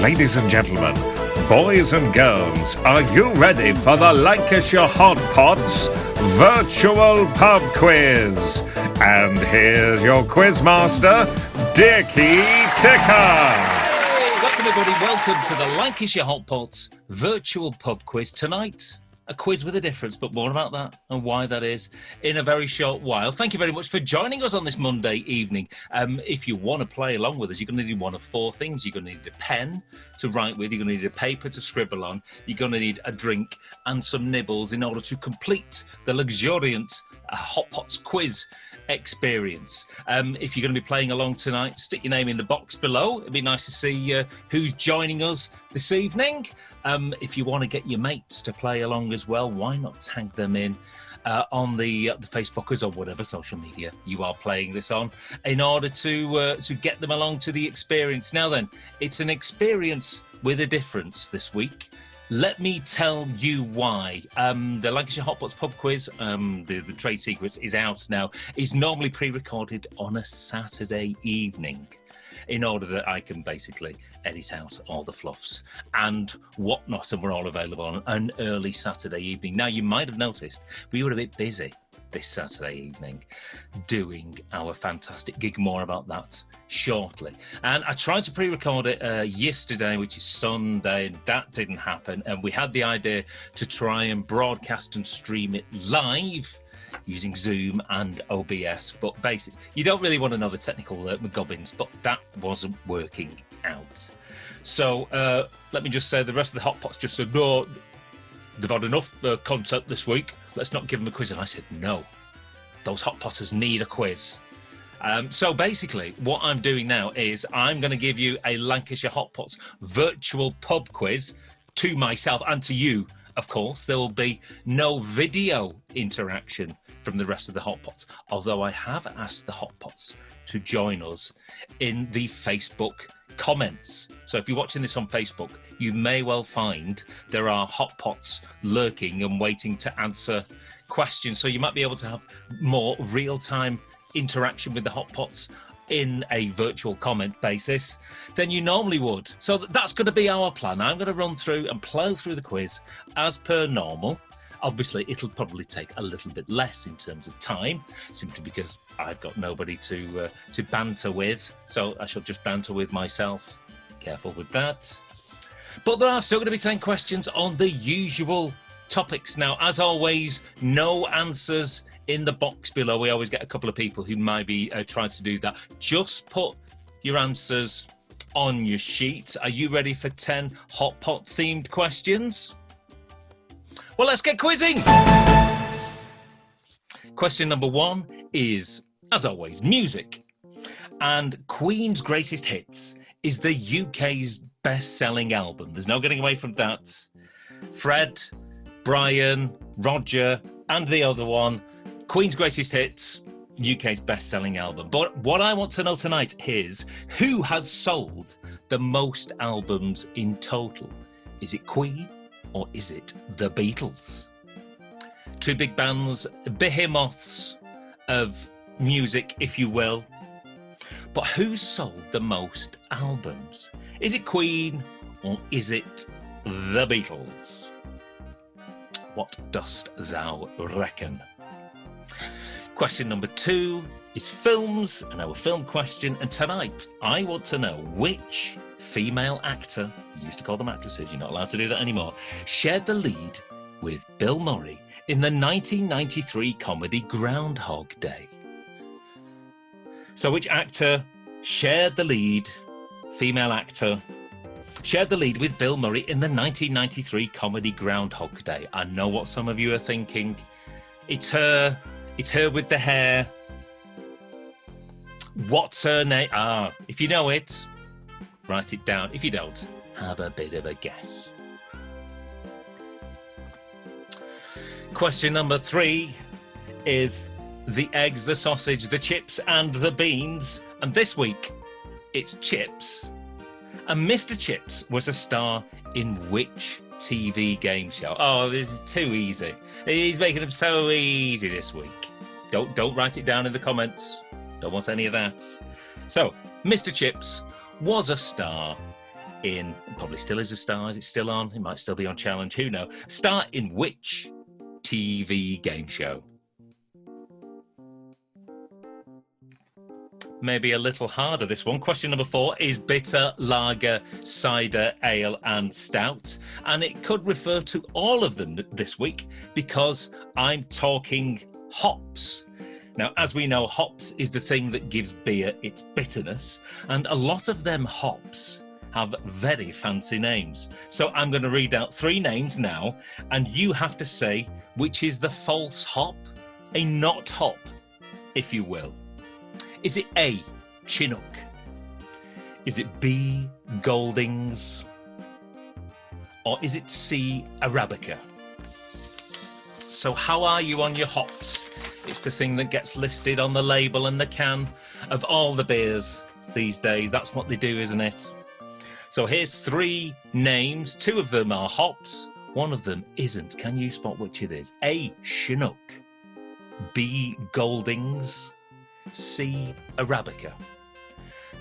Ladies and gentlemen, boys and girls, are you ready for the Lancashire Hotpots virtual pub quiz? And here's your quizmaster, Dickie Ticker. Hey, welcome everybody, welcome to the Lancashire Hotpots virtual pub quiz tonight. A quiz with a difference, but more about that and why that is in a very short while. Thank you very much for joining us on this Monday evening. If you want to play along with us, you're going to need one of four things. You're going to need a pen to write with, you're going to need a paper to scribble on, you're going to need a drink and some nibbles in order to complete the luxuriant Hotpots quiz experience. If you're going to be playing along tonight, stick your name in the box below. It'd be nice to see who's joining us this evening. If you want to get your mates to play along as well, why not tag them in on the Facebookers or whatever social media you are playing this on, in order to get them along to the experience. Now then, it's an experience with a difference this week. Let me tell you why. The Lancashire Hotpots pub quiz, the trade secrets, is out now. It's normally pre-recorded on a Saturday evening, in order that I can basically edit out all the fluffs and whatnot, and we're all available on an early Saturday evening. Now, you might have noticed we were a bit busy this Saturday evening doing our fantastic gig. More about that shortly. And I tried to pre-record it yesterday, which is Sunday, and that didn't happen. And we had the idea to try and broadcast and stream it live using Zoom and OBS, but basically you don't really want to know the technical McGubbins, but that wasn't working out. So let me just say, the rest of the Hotpots just said, no, they've had enough content this week, let's not give them a quiz. And I said, no, those Hotpotters need a quiz. So basically what I'm doing now is I'm going to give you a Lancashire Hotpots virtual pub quiz to myself and to you. Of course, there will be no video interaction from the rest of the Hotpots, although I have asked the Hotpots to join us in the Facebook comments. So if you're watching this on Facebook, you may well find there are Hotpots lurking and waiting to answer questions. So you might be able to have more real-time interaction with the Hotpots in a virtual comment basis than you normally would. So that's going to be our plan. I'm going to run through and plow through the quiz as per normal. Obviously, it'll probably take a little bit less in terms of time, simply because I've got nobody to banter with. So I shall just banter with myself. Careful with that. But there are still going to be 10 questions on the usual topics. Now, as always, no answers in the box below. We always get a couple of people who might be trying to do that. Just put your answers on your sheet. Are you ready for 10 Hotpot themed questions? Well, let's get quizzing. Question number 1 is, as always, music. And Queen's Greatest Hits is the UK's best-selling album. There's no getting away from that. Fred, Brian, Roger, and the other one, Queen's Greatest Hits, UK's best-selling album. But what I want to know tonight is, who has sold the most albums in total? Is it Queen or is it the Beatles? Two big bands, behemoths of music, if you will. But who sold the most albums? Is it Queen or is it the Beatles? What dost thou reckon? Question number 2 is films, and our film question. And tonight, I want to know which female actor, you used to call them actresses, you're not allowed to do that anymore, shared the lead with Bill Murray in the 1993 comedy Groundhog Day. So which actor shared the lead, female actor, shared the lead with Bill Murray in the 1993 comedy Groundhog Day? I know what some of you are thinking. It's her with the hair. What's her name? If you know it, write it down. If you don't, have a bit of a guess. Question number 3 is the eggs, the sausage, the chips, and the beans. And this week, it's chips. And Mr. Chips was a star in which TV game show? Oh, this is too easy. He's making them so easy this week. Don't write it down in the comments. Don't want any of that. So, Mr. Chips was a star in, probably still is a star, is it still on? It might still be on Challenge, who knows? Star in which TV game show? Maybe a little harder, this one. Question number 4 is bitter, lager, cider, ale and stout. And it could refer to all of them this week because I'm talking hops. Now, as we know, hops is the thing that gives beer its bitterness. And a lot of them hops have very fancy names. So I'm going to read out 3 names now, and you have to say which is the false hop, a not hop, if you will. Is it A, Chinook? Is it B, Goldings? Or is it C, Arabica? So how are you on your hops? It's the thing that gets listed on the label and the can of all the beers these days. That's what they do, isn't it? So here's 3 names. 2 of them are hops. 1 of them isn't. Can you spot which it is? A, Chinook. B, Goldings. C, Arabica.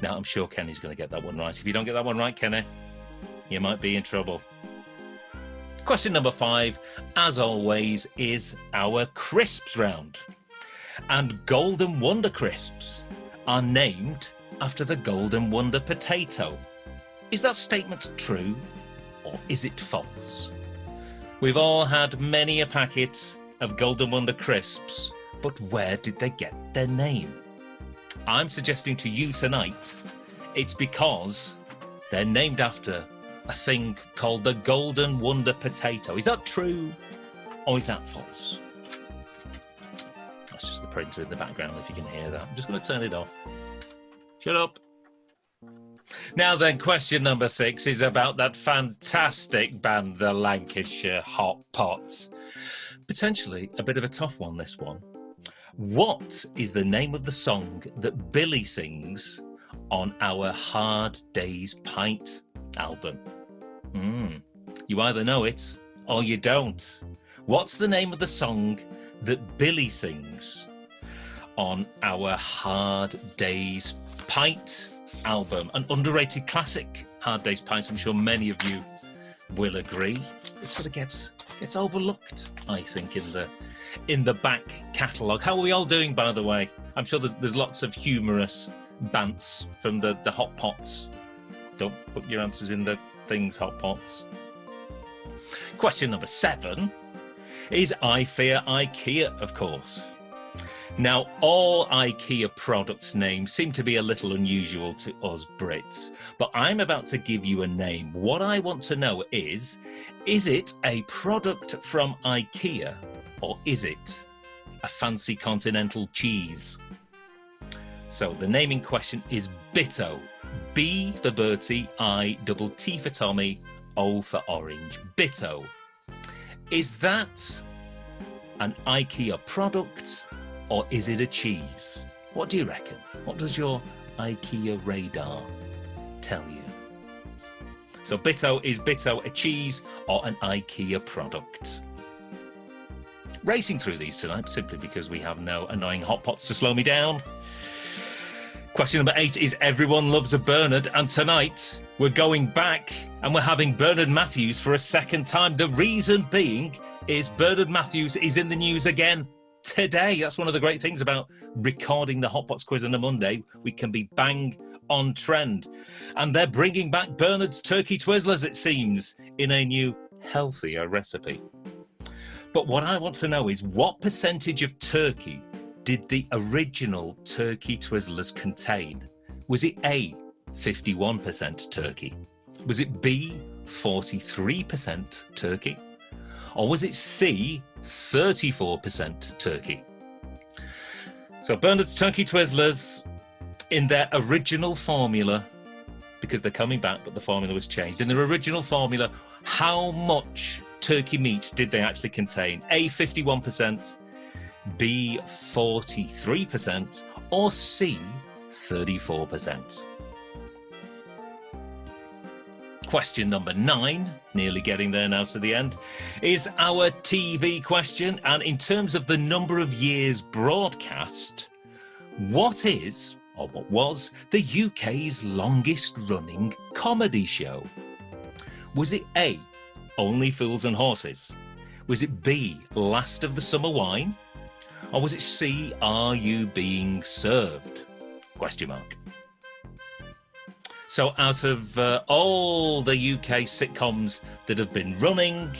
Now, I'm sure Kenny's going to get that one right. If you don't get that one right, Kenny, you might be in trouble. Question number 5, as always, is our crisps round. And Golden Wonder crisps are named after the Golden Wonder potato. Is that statement true or is it false? We've all had many a packet of Golden Wonder crisps, but where did they get their name? I'm suggesting to you tonight, it's because they're named after a thing called the Golden Wonder potato. Is that true or is that false? That's just the printer in the background, if you can hear that. I'm just going to turn it off. Shut up. Now then, question number 6 is about that fantastic band, the Lancashire Hotpots. Potentially a bit of a tough one, this one. What is the name of the song that Billy sings on our Hard Day's Pint album? You either know it or you don't. What's the name of the song that Billy sings on our Hard Day's Pint album? An underrated classic, Hard Day's Pint. I'm sure many of you will agree. It sort of gets overlooked, I think, in the back catalogue. How are we all doing, by the way? I'm sure there's lots of humorous bants from the Hot Pots. Don't put your answers in the things, Hot Pots. Question number 7 is I Fear IKEA, of course. Now, all IKEA product names seem to be a little unusual to us Brits, but I'm about to give you a name. What I want to know is it a product from IKEA or is it a fancy continental cheese? So the naming question is Bitto. B for Bertie, I-double-T for Tommy, O for Orange. Bitto. Is that an IKEA product or is it a cheese? What do you reckon? What does your IKEA radar tell you? So Bitto, is Bitto a cheese or an IKEA product? Racing through these tonight simply because we have no annoying hot pots to slow me down. Question number 8 is Everyone Loves a Bernard, and tonight we're going back and we're having Bernard Matthews for a second time. The reason being is Bernard Matthews is in the news again today. That's one of the great things about recording the Hot Pots quiz on a Monday. We can be bang on trend. And they're bringing back Bernard's Turkey Twizzlers, it seems, in a new, healthier recipe. But what I want to know is what percentage of turkey did the original Turkey Twizzlers contain? Was it A, 51% turkey? Was it B, 43% turkey? Or was it C, 34% turkey? So Bernard's Turkey Twizzlers, in their original formula, because they're coming back, but the formula was changed. In their original formula, how much turkey meat did they actually contain? A, 51%, B, 43%, or C, 34%? Question number 9, nearly getting there now to the end, is our TV question. And in terms of the number of years broadcast, what is or what was the UK's longest running comedy show? Was it A, Only Fools and Horses? Was it B, Last of the Summer Wine? Or was it C, Are You Being Served? Question mark. So out of all the UK sitcoms that have been running,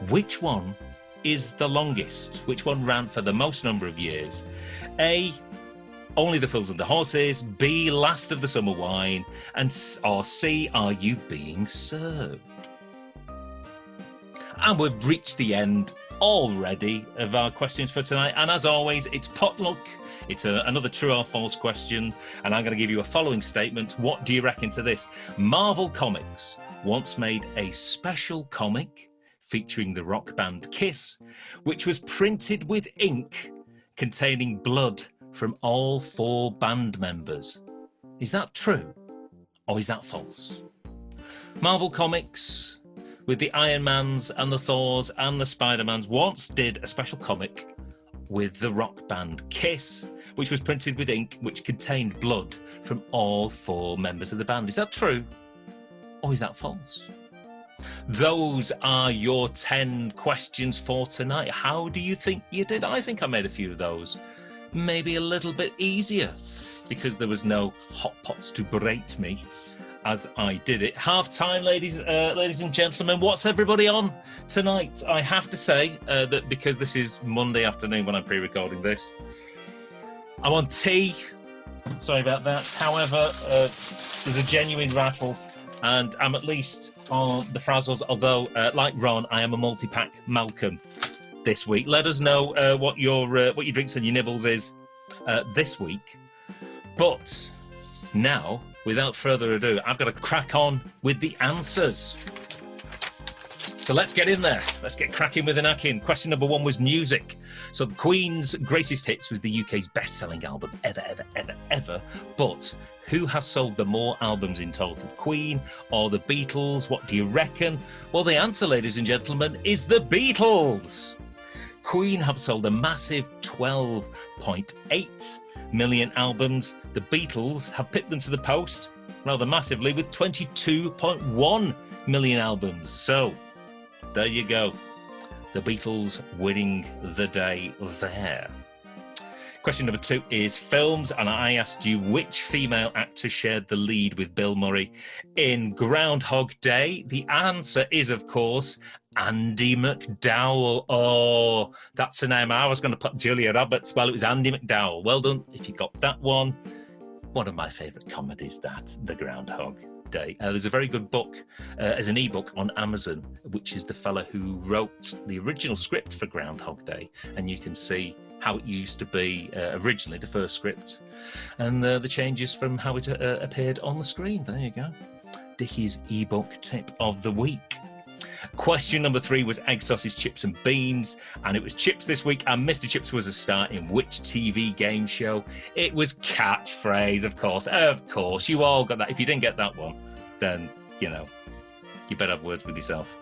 which one is the longest? Which one ran for the most number of years? A, Only the Fools and the Horses, B, Last of the Summer Wine, or C, Are You Being Served? And we've reached the end already of our questions for tonight. And as always, it's potluck. It's another true or false question. And I'm going to give you a following statement. What do you reckon to this? Marvel Comics once made a special comic featuring the rock band Kiss, which was printed with ink containing blood from all 4 band members. Is that true or is that false? Marvel Comics, with the Iron Mans and the Thors and the Spider-Mans, once did a special comic with the rock band Kiss, which was printed with ink which contained blood from all 4 members of the band. Is that true or is that false? Those are your 10 questions for tonight. How do you think you did? I think I made a few of those maybe a little bit easier because there was no hot pots to berate me as I did it. Half time, ladies and gentlemen. What's everybody on tonight? I have to say that because this is Monday afternoon when I'm pre-recording this, I'm on tea. Sorry about that. However, there's a genuine rattle, and I'm at least on the frazzles. Although, like Ron, I am a multi-pack Malcolm this week. Let us know what your drinks and your nibbles is this week. But now, without further ado, I've got to crack on with the answers. So let's get in there. Let's get cracking with the knacking. Question number 1 was music. So the Queen's Greatest Hits was the UK's best-selling album ever. But who has sold the more albums in total, Queen or the Beatles? What do you reckon? Well, the answer, ladies and gentlemen, is the Beatles. Queen have sold a massive 12.8 million albums. The Beatles have pipped them to the post rather massively with 22.1 million albums. So there you go. The Beatles winning the day there. Question number 2 is films, and I asked you which female actor shared the lead with Bill Murray in Groundhog Day. The answer is, of course, ANDIE MacDowell. Oh, that's a name. I was going to put Julia Roberts. Well, it was ANDIE MacDowell. Well done if you got that one. One of my favourite comedies, that, The Groundhog Day. There's a very good book as an ebook on Amazon, which is the fella who wrote the original script for Groundhog Day, and you can see how it used to be originally, the first script, and the changes from how it appeared on the screen. There you go. Dickie's ebook tip of the week. Question number 3 was egg sausage, chips and beans, and it was chips this week, and Mr. Chips was a star in which TV game show? It was Catchphrase, of course. Of course, you all got that. If you didn't get that one, then, you know, you better have words with yourself.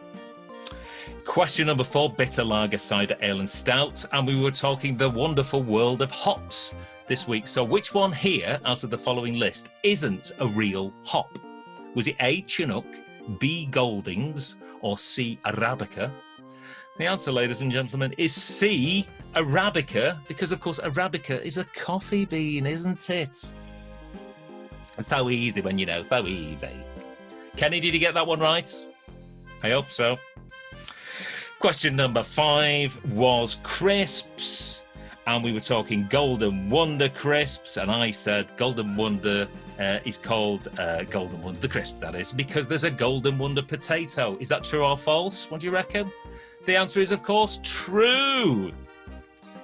Question number 4, bitter lager, cider, ale and stout, and we were talking the wonderful world of hops this week. So which one here out of the following list isn't a real hop? Was it A, Chinook, B, Goldings, or C, Arabica? The answer, ladies and gentlemen, is C, Arabica, because, of course, Arabica is a coffee bean, isn't it? It's so easy when you know, so easy. Kenny, did you get that one right? I hope so. Question number 5 was crisps, and we were talking Golden Wonder crisps, and I said Golden Wonder is called Golden Wonder, the crisp, that is, because there's a Golden Wonder potato. Is that true or false? What do you reckon? The answer is, of course, true.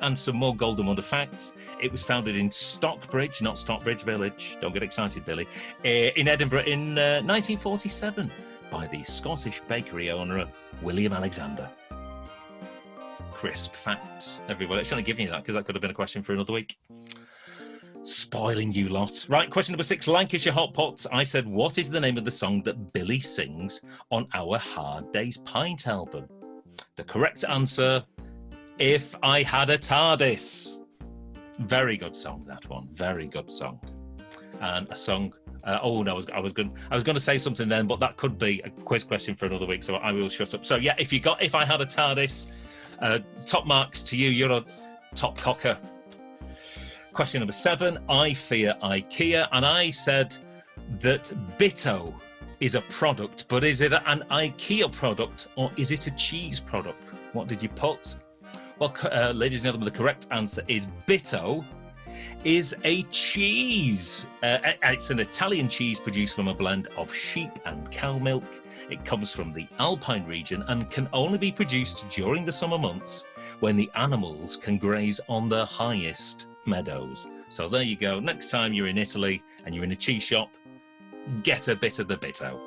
And some more Golden Wonder facts. It was founded in Stockbridge, not Stockbridge Village, don't get excited, Billy, in Edinburgh in 1947 by the Scottish bakery owner, William Alexander. Crisp facts, everybody. I shouldn't have given you that because that could have been a question for another week. Spoiling you lot. Right, question number 6, Lancashire Hotpots. I said, what is the name of the song that Billy sings on our Hard Day's Pint album? The correct answer, If I Had a TARDIS. Very good song, that one. Very good song. and a song. Oh no, I was going to say something then, but that could be a quiz question for another week, so I will shut up. So yeah, if I had a TARDIS, top marks to you. You're a top cocker. Question number 7. I fear IKEA, and I said that Bitto is a product, but is it an IKEA product or is it a cheese product? What did you put? Well, ladies and gentlemen, the correct answer is Bitto is a cheese. It's an Italian cheese produced from a blend of sheep and cow milk. It comes from the Alpine region and can only be produced during the summer months when the animals can graze on the highest meadows. So there you go. Next time you're in Italy and you're in a cheese shop, get a bit of the Bitto.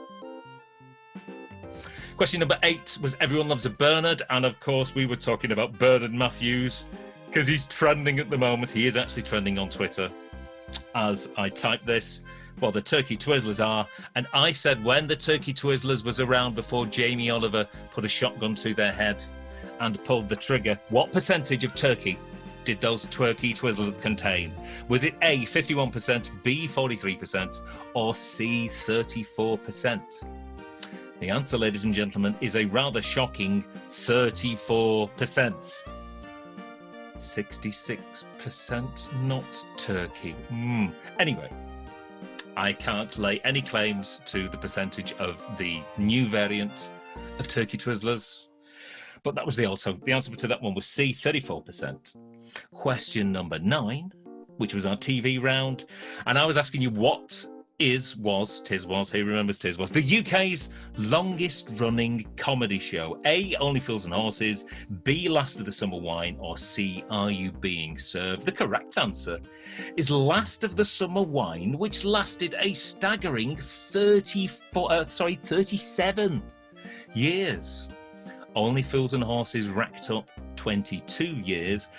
Question number 8 was Everyone Loves a Bernard, and of course we were talking about Bernard Matthews because he's trending at the moment. He is actually trending on Twitter as I type this. Well, the Turkey Twizzlers are, and I said when the Turkey Twizzlers was around before Jamie Oliver put a shotgun to their head and pulled the trigger, what percentage of turkey did those Turkey Twizzlers contain? Was it A, 51%, B, 43%, or C, 34%? The answer, ladies and gentlemen, is a rather shocking 34%. 66% not turkey. Anyway, I can't lay any claims to the percentage of the new variant of Turkey Twizzlers, but that was the answer to that one was C, 34%. Question number 9, which was our TV round, and I was asking you what who remembers Tiz was, the UK's longest running comedy show? A, Only Fools and Horses, B, Last of the Summer Wine, or C, Are You Being Served? The correct answer is Last of the Summer Wine, which lasted a staggering 37 years. Only Fools and Horses racked up 22 years,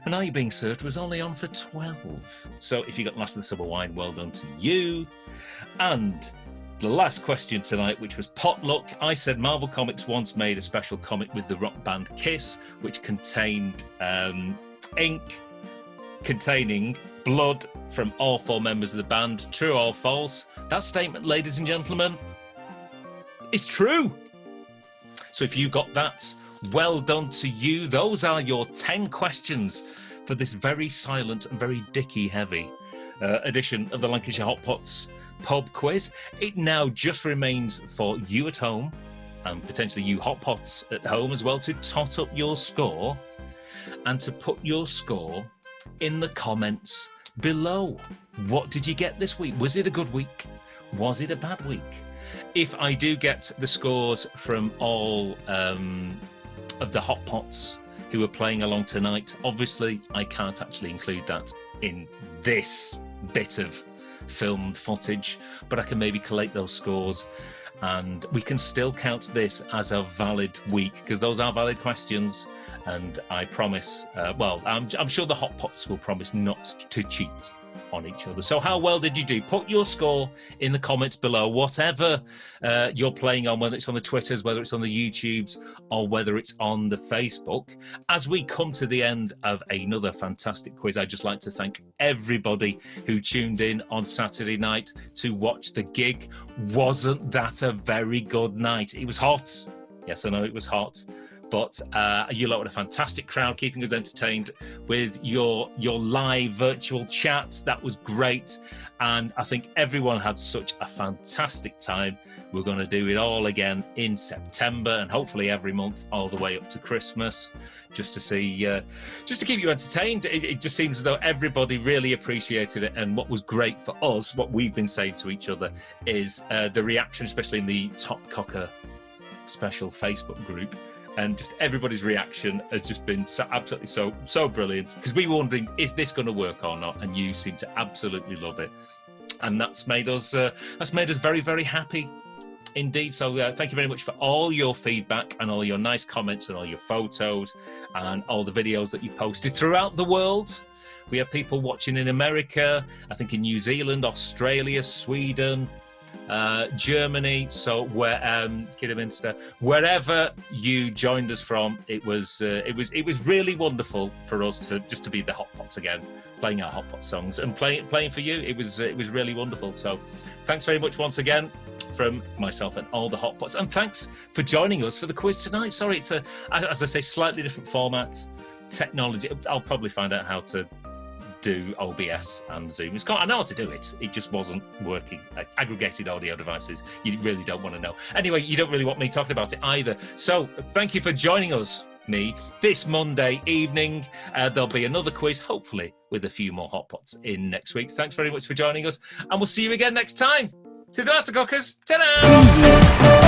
and Are You Being Served was only on for 12. So if you got Last of the Summer Wine, well done to you. And the last question tonight, which was potluck. I said Marvel Comics once made a special comic with the rock band Kiss, which contained ink containing blood from all 4 members of the band. True or false? That statement, ladies and gentlemen, is true. So if you got that, well done to you. Those are your 10 questions for this very silent and very dicky-heavy edition of the Lancashire Hotpots pub quiz. It now just remains for you at home, and potentially you Hotpots at home as well, to tot up your score and to put your score in the comments below. What did you get this week? Was it a good week? Was it a bad week? If I do get the scores from all of the Hotpots who are playing along tonight, obviously I can't actually include that in this bit of filmed footage, but I can maybe collate those scores and we can still count this as a valid week because those are valid questions, and I promise, I'm sure the Hotpots will promise not to cheat on each other. So how well did you do? Put your score in the comments below, whatever you're playing on, whether it's on the Twitters, whether it's on the YouTubes, or whether it's on the Facebook. As we come to the end of another fantastic quiz, I'd just like to thank everybody who tuned in on Saturday night to watch the gig. Wasn't that a very good night? It was hot. Yes, I know it was hot. But you lot were a fantastic crowd, keeping us entertained with your live virtual chat. That was great. And I think everyone had such a fantastic time. We're going to do it all again in September and hopefully every month all the way up to Christmas, just to see, just to keep you entertained. It just seems as though everybody really appreciated it. And what was great for us, what we've been saying to each other, is the reaction, especially in the Top Cocker special Facebook group. And just everybody's reaction has just been absolutely so brilliant, because we were wondering, is this going to work or not? And you seem to absolutely love it, and that's made us very, very happy indeed. So thank you very much for all your feedback and all your nice comments and all your photos and all the videos that you posted throughout the world. We have people watching in America, I think in New Zealand, Australia, Sweden, Germany, so where Kidderminster, wherever you joined us from, it was really wonderful for us to be the Hotpots again, playing our Hotpot songs and playing for you. It was really wonderful. So thanks very much once again from myself and all the Hotpots, and thanks for joining us for the quiz tonight. Sorry, it's as I say, slightly different format, technology. I'll probably find out how to do OBS and Zoom. I know how to do it. It just wasn't working. Aggregated audio devices. You really don't want to know. Anyway, you don't really want me talking about it either. So thank you for joining us, this Monday evening. There'll be another quiz, hopefully with a few more Hotpots in next week. Thanks very much for joining us, and we'll see you again next time. See you later, cockers. Ta-da!